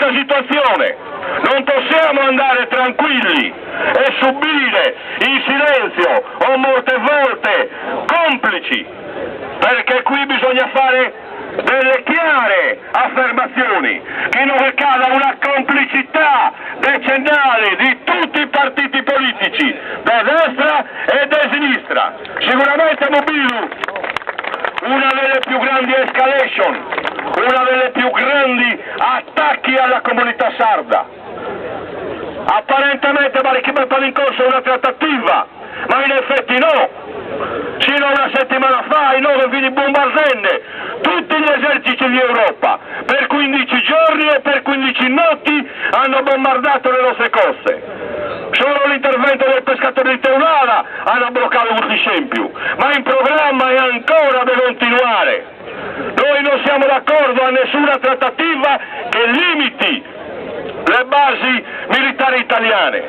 questa situazione. Non possiamo andare tranquilli e subire in silenzio o molte volte complici, perché qui bisogna fare delle chiare affermazioni, che non ricada una complicità decennale di tutti i partiti politici, da destra e da sinistra. Sicuramente Mobilu, una delle più grandi escalation, una delle più grandi attacchi alla comunità sarda. Apparentemente mettono in corso una trattativa, ma in effetti no. Sino a una settimana fa i 9 vini Bombardenne, tutti gli eserciti di Europa, per 15 giorni e per 15 notti hanno bombardato le nostre coste. Solo l'intervento del pescatore di Teulada hanno bloccato un scempio, ma in programma è ancora da continuare. Noi non siamo d'accordo a nessuna trattativa che limiti le basi militari italiane.